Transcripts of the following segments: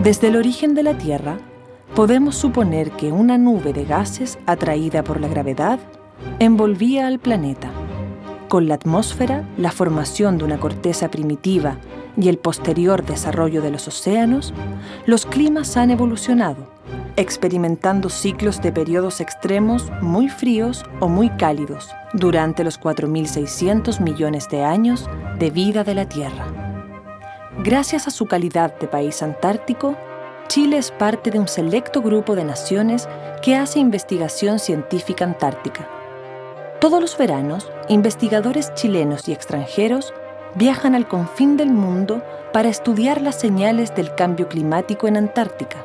Desde el origen de la Tierra, podemos suponer que una nube de gases atraída por la gravedad envolvía al planeta. Con la atmósfera, la formación de una corteza primitiva y el posterior desarrollo de los océanos, los climas han evolucionado, experimentando ciclos de periodos extremos muy fríos o muy cálidos durante los 4.600 millones de años de vida de la Tierra. Gracias a su calidad de país antártico, Chile es parte de un selecto grupo de naciones que hace investigación científica antártica. Todos los veranos, investigadores chilenos y extranjeros viajan al confín del mundo para estudiar las señales del cambio climático en Antártica.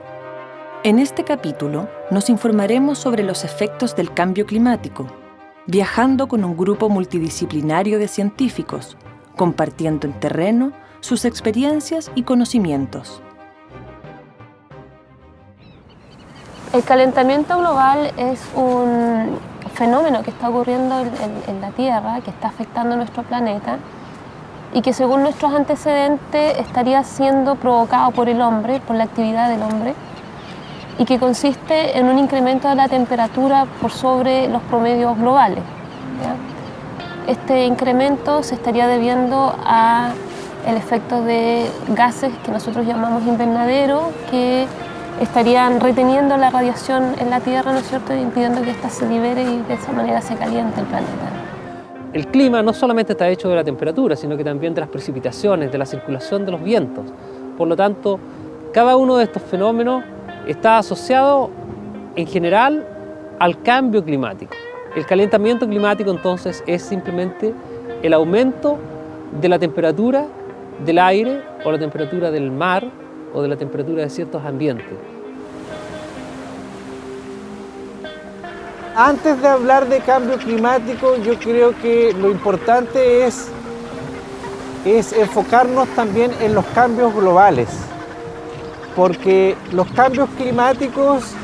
En este capítulo nos informaremos sobre los efectos del cambio climático, viajando con un grupo multidisciplinario de científicos, compartiendo en terreno sus experiencias y conocimientos. El calentamiento global es un fenómeno que está ocurriendo en la Tierra, que está afectando nuestro planeta y que según nuestros antecedentes estaría siendo provocado por el hombre, por la actividad del hombre, y que consiste en un incremento de la temperatura por sobre los promedios globales, ¿ya? Este incremento se estaría debiendo a el efecto de gases que nosotros llamamos invernadero, que estarían reteniendo la radiación en la Tierra, ¿no es cierto?, impidiendo que ésta se libere y de esa manera se caliente el planeta. El clima no solamente está hecho de la temperatura, sino que también de las precipitaciones, de la circulación de los vientos. Por lo tanto, cada uno de estos fenómenos está asociado en general al cambio climático. El calentamiento climático entonces es simplemente el aumento de la temperatura del aire o la temperatura del mar o de la temperatura de ciertos ambientes. Antes de hablar de cambio climático, yo creo que lo importante es enfocarnos también en los cambios globales, porque los cambios climáticos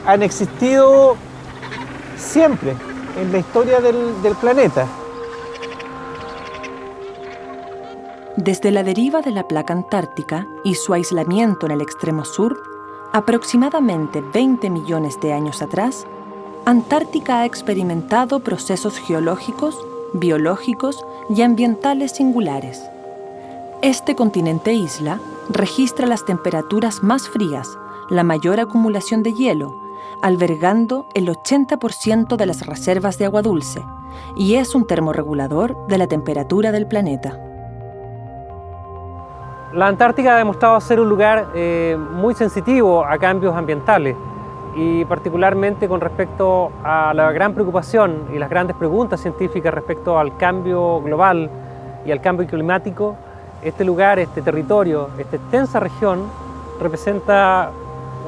han existido siempre en la historia del planeta. Desde la deriva de la placa antártica y su aislamiento en el extremo sur, aproximadamente 20 millones de años atrás, Antártica ha experimentado procesos geológicos, biológicos y ambientales singulares. Este continente isla registra las temperaturas más frías, la mayor acumulación de hielo, albergando el 80% de las reservas de agua dulce, y es un termorregulador de la temperatura del planeta. La Antártica ha demostrado ser un lugar muy sensitivo a cambios ambientales y particularmente con respecto a la gran preocupación y las grandes preguntas científicas respecto al cambio global y al cambio climático. Este lugar, este territorio, esta extensa región representa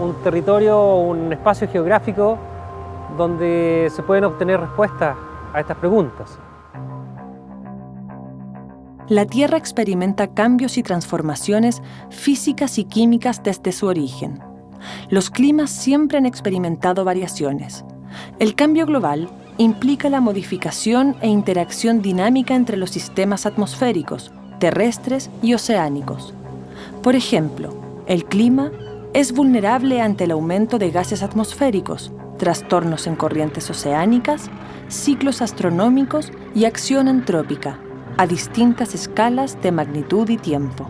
un territorio, un espacio geográfico donde se pueden obtener respuestas a estas preguntas. La Tierra experimenta cambios y transformaciones físicas y químicas desde su origen. Los climas siempre han experimentado variaciones. El cambio global implica la modificación e interacción dinámica entre los sistemas atmosféricos, terrestres y oceánicos. Por ejemplo, el clima es vulnerable ante el aumento de gases atmosféricos, trastornos en corrientes oceánicas, ciclos astronómicos y acción antrópica, a distintas escalas de magnitud y tiempo.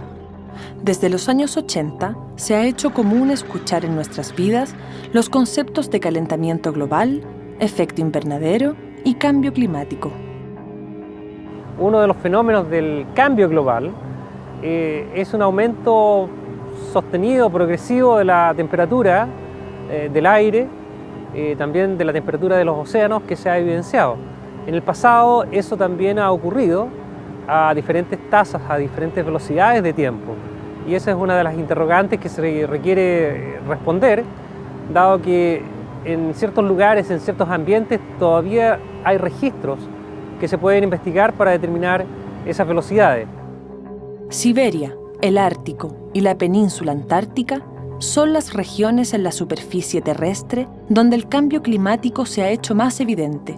Desde los años 80 se ha hecho común escuchar en nuestras vidas los conceptos de calentamiento global, efecto invernadero y cambio climático. Uno de los fenómenos del cambio global es un aumento sostenido, progresivo de la temperatura del aire, también de la temperatura de los océanos que se ha evidenciado. En el pasado eso también ha ocurrido a diferentes tasas, a diferentes velocidades de tiempo. Y esa es una de las interrogantes que se requiere responder, dado que en ciertos lugares, en ciertos ambientes, todavía hay registros que se pueden investigar para determinar esas velocidades. Siberia, el Ártico y la península antártica son las regiones en la superficie terrestre donde el cambio climático se ha hecho más evidente.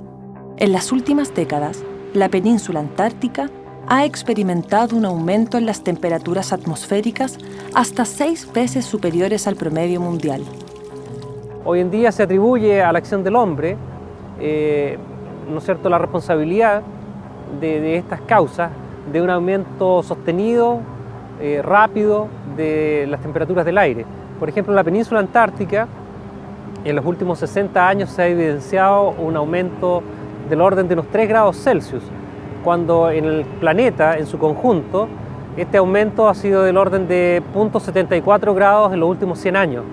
En las últimas décadas, la península antártica ha experimentado un aumento en las temperaturas atmosféricas hasta 6 veces superiores al promedio mundial. Hoy en día se atribuye a la acción del hombre, ¿no es cierto?, la responsabilidad de estas causas de un aumento sostenido, rápido de las temperaturas del aire. Por ejemplo, en la península antártica, en los últimos 60 años se ha evidenciado un aumento del orden de unos 3 grados Celsius, cuando en el planeta, en su conjunto, este aumento ha sido del orden de 0.74 grados en los últimos 100 años.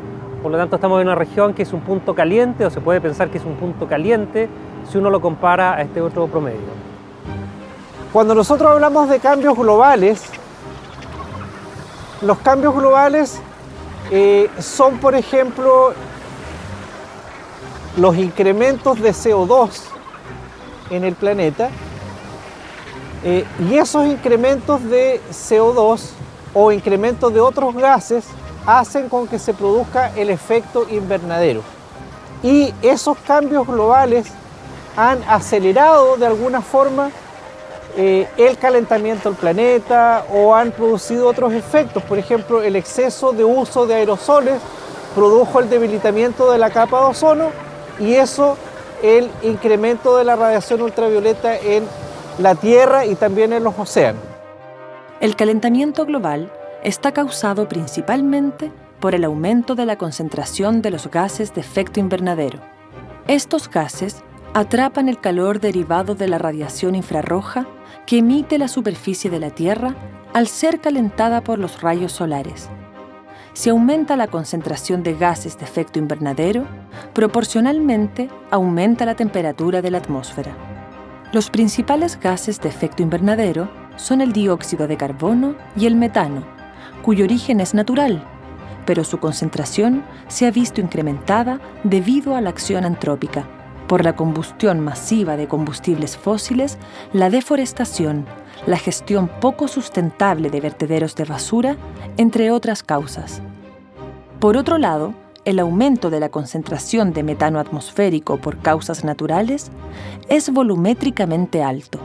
Por lo tanto, estamos en una región que es un punto caliente, o se puede pensar que es un punto caliente si uno lo compara a este otro promedio. Cuando nosotros hablamos de cambios globales, los cambios globales son, por ejemplo, los incrementos de CO2 en el planeta, y esos incrementos de CO2 o incrementos de otros gases hacen con que se produzca el efecto invernadero. Y esos cambios globales han acelerado de alguna forma el calentamiento del planeta o han producido otros efectos. Por ejemplo, el exceso de uso de aerosoles produjo el debilitamiento de la capa de ozono y eso el incremento de la radiación ultravioleta en la Tierra y también en los océanos. El calentamiento global está causado principalmente por el aumento de la concentración de los gases de efecto invernadero. Estos gases atrapan el calor derivado de la radiación infrarroja que emite la superficie de la Tierra al ser calentada por los rayos solares. Si aumenta la concentración de gases de efecto invernadero, proporcionalmente aumenta la temperatura de la atmósfera. Los principales gases de efecto invernadero son el dióxido de carbono y el metano, cuyo origen es natural, pero su concentración se ha visto incrementada debido a la acción antrópica, por la combustión masiva de combustibles fósiles, la deforestación, la gestión poco sustentable de vertederos de basura, entre otras causas. Por otro lado, el aumento de la concentración de metano atmosférico por causas naturales es volumétricamente alto.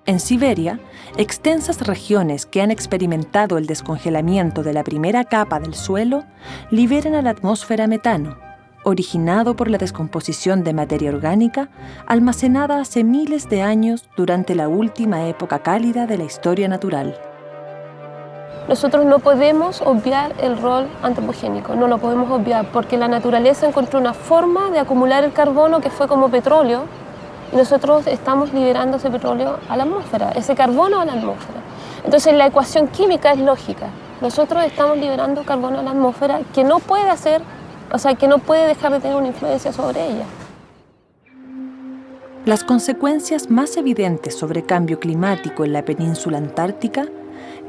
En Siberia, extensas regiones que han experimentado el descongelamiento de la primera capa del suelo liberan a la atmósfera metano, originado por la descomposición de materia orgánica almacenada hace miles de años durante la última época cálida de la historia natural. Nosotros no podemos obviar el rol antropogénico, no lo podemos obviar porque la naturaleza encontró una forma de acumular el carbono que fue como petróleo y nosotros estamos liberando ese petróleo a la atmósfera, ese carbono a la atmósfera. Entonces la ecuación química es lógica. Nosotros estamos liberando carbono a la atmósfera que no puede que no puede dejar de tener una influencia sobre ella. Las consecuencias más evidentes sobre cambio climático en la península antártica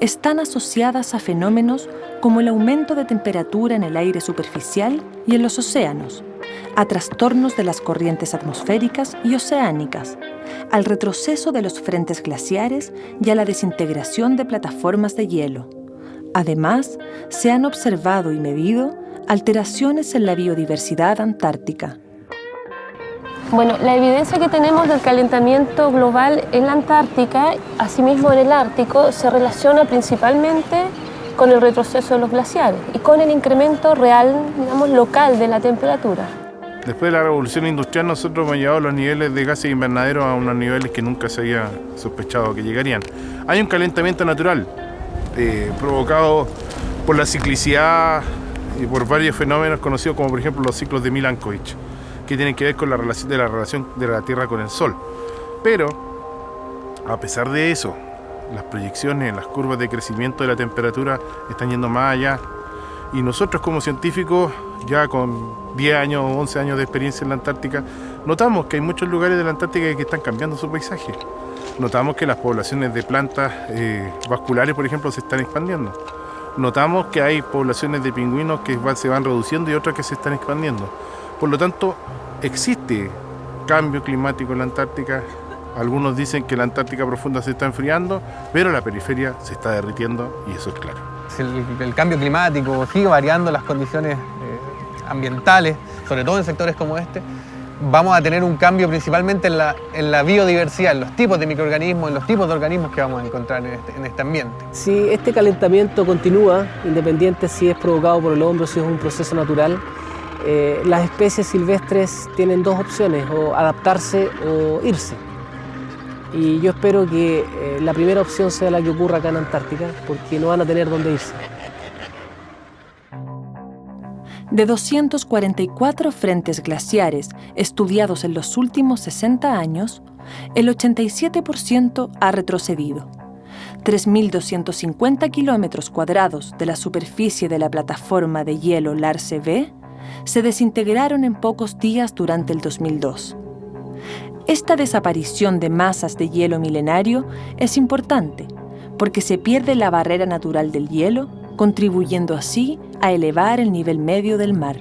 están asociadas a fenómenos como el aumento de temperatura en el aire superficial y en los océanos, a trastornos de las corrientes atmosféricas y oceánicas, al retroceso de los frentes glaciares y a la desintegración de plataformas de hielo. Además, se han observado y medido alteraciones en la biodiversidad antártica. Bueno, la evidencia que tenemos del calentamiento global en la Antártica, asimismo en el Ártico, se relaciona principalmente con el retroceso de los glaciares y con el incremento real, digamos, local de la temperatura. Después de la revolución industrial nosotros hemos llevado los niveles de gases invernaderos a unos niveles que nunca se había sospechado que llegarían. Hay un calentamiento natural provocado por la ciclicidad y por varios fenómenos conocidos como por ejemplo los ciclos de Milankovitch, que tienen que ver con la relación de la Tierra con el Sol. Pero, a pesar de eso, las proyecciones, las curvas de crecimiento de la temperatura están yendo más allá. Y nosotros como científicos, ya con 10 años o 11 años de experiencia en la Antártica, notamos que hay muchos lugares de la Antártica que están cambiando su paisaje. Notamos que las poblaciones de plantas vasculares, por ejemplo, se están expandiendo. Notamos que hay poblaciones de pingüinos que se van reduciendo y otras que se están expandiendo. Por lo tanto, existe cambio climático en la Antártica. Algunos dicen que la Antártica profunda se está enfriando, pero la periferia se está derritiendo y eso es claro. El cambio climático sigue variando las condiciones ambientales, sobre todo en sectores como este, vamos a tener un cambio principalmente en la biodiversidad, en los tipos de microorganismos, en los tipos de organismos que vamos a encontrar en este ambiente. Si este calentamiento continúa, independiente si es provocado por el hombre o si es un proceso natural, las especies silvestres tienen dos opciones, o adaptarse o irse. Y yo espero que la primera opción sea la que ocurra acá en Antártica, porque no van a tener dónde irse. De 244 frentes glaciares estudiados en los últimos 60 años, el 87% ha retrocedido. 3.250 kilómetros cuadrados de la superficie de la plataforma de hielo Larse B se desintegraron en pocos días durante el 2002. Esta desaparición de masas de hielo milenario es importante porque se pierde la barrera natural del hielo, contribuyendo así a elevar el nivel medio del mar.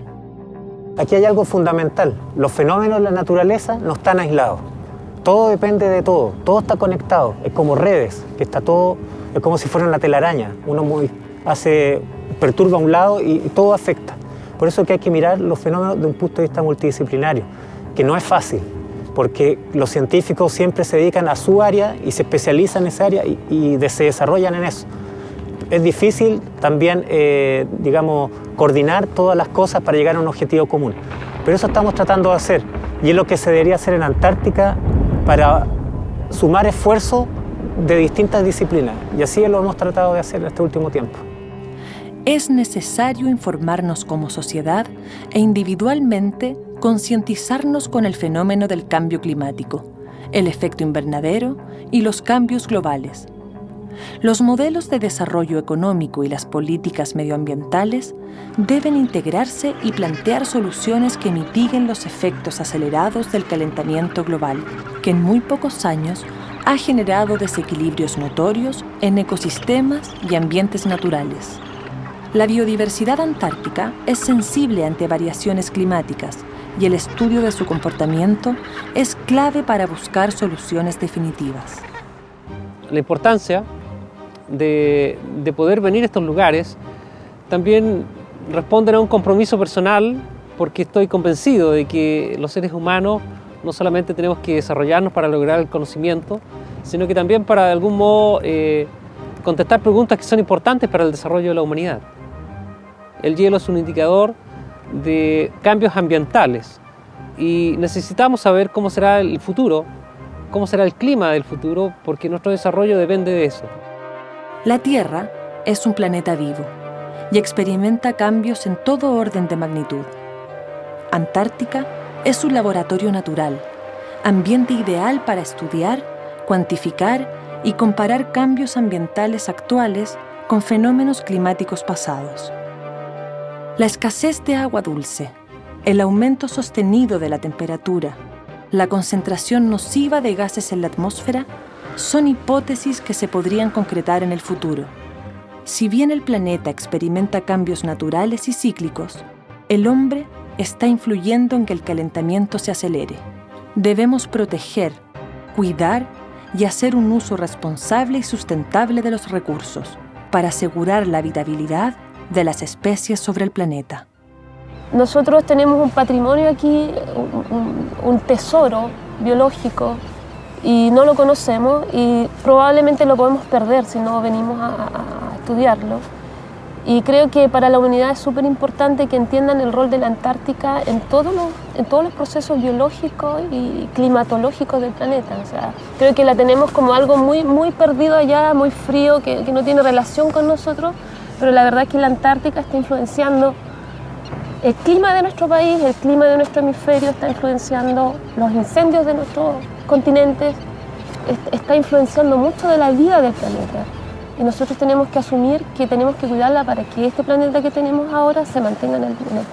Aquí hay algo fundamental. Los fenómenos de la naturaleza no están aislados. Todo depende de todo. Todo está conectado. Es como redes, que está todo, es como si fuera una telaraña. Uno perturba a un lado y todo afecta. Por eso que hay que mirar los fenómenos de un punto de vista multidisciplinario, que no es fácil, porque los científicos siempre se dedican a su área y se especializan en esa área y se desarrollan en eso. Es difícil también, coordinar todas las cosas para llegar a un objetivo común. Pero eso estamos tratando de hacer, y es lo que se debería hacer en Antártica para sumar esfuerzos de distintas disciplinas. Y así lo hemos tratado de hacer en este último tiempo. Es necesario informarnos como sociedad e individualmente concientizarnos con el fenómeno del cambio climático, el efecto invernadero y los cambios globales. Los modelos de desarrollo económico y las políticas medioambientales deben integrarse y plantear soluciones que mitiguen los efectos acelerados del calentamiento global, que en muy pocos años ha generado desequilibrios notorios en ecosistemas y ambientes naturales. La biodiversidad antártica es sensible ante variaciones climáticas y el estudio de su comportamiento es clave para buscar soluciones definitivas. La importancia de poder venir a estos lugares también responden a un compromiso personal, porque estoy convencido de que los seres humanos no solamente tenemos que desarrollarnos para lograr el conocimiento, sino que también para de algún modo contestar preguntas que son importantes para el desarrollo de la humanidad. El hielo es un indicador de cambios ambientales y necesitamos saber cómo será el futuro, cómo será el clima del futuro, porque nuestro desarrollo depende de eso. La Tierra es un planeta vivo y experimenta cambios en todo orden de magnitud. Antártica es un laboratorio natural, ambiente ideal para estudiar, cuantificar y comparar cambios ambientales actuales con fenómenos climáticos pasados. La escasez de agua dulce, el aumento sostenido de la temperatura, la concentración nociva de gases en la atmósfera son hipótesis que se podrían concretar en el futuro. Si bien el planeta experimenta cambios naturales y cíclicos, el hombre está influyendo en que el calentamiento se acelere. Debemos proteger, cuidar y hacer un uso responsable y sustentable de los recursos para asegurar la habitabilidad de las especies sobre el planeta. Nosotros tenemos un patrimonio aquí, un tesoro biológico, y no lo conocemos y probablemente lo podemos perder si no venimos a estudiarlo. Y creo que para la humanidad es súper importante que entiendan el rol de la Antártica en todos los procesos biológicos y climatológicos del planeta. O sea, creo que la tenemos como algo muy, muy perdido allá, muy frío, que no tiene relación con nosotros, pero la verdad es que la Antártica está influenciando el clima de nuestro país, el clima de nuestro hemisferio, está influenciando los incendios de nuestros continentes, está influenciando mucho de la vida del planeta. Y nosotros tenemos que asumir que tenemos que cuidarla para que este planeta que tenemos ahora se mantenga en el tiempo.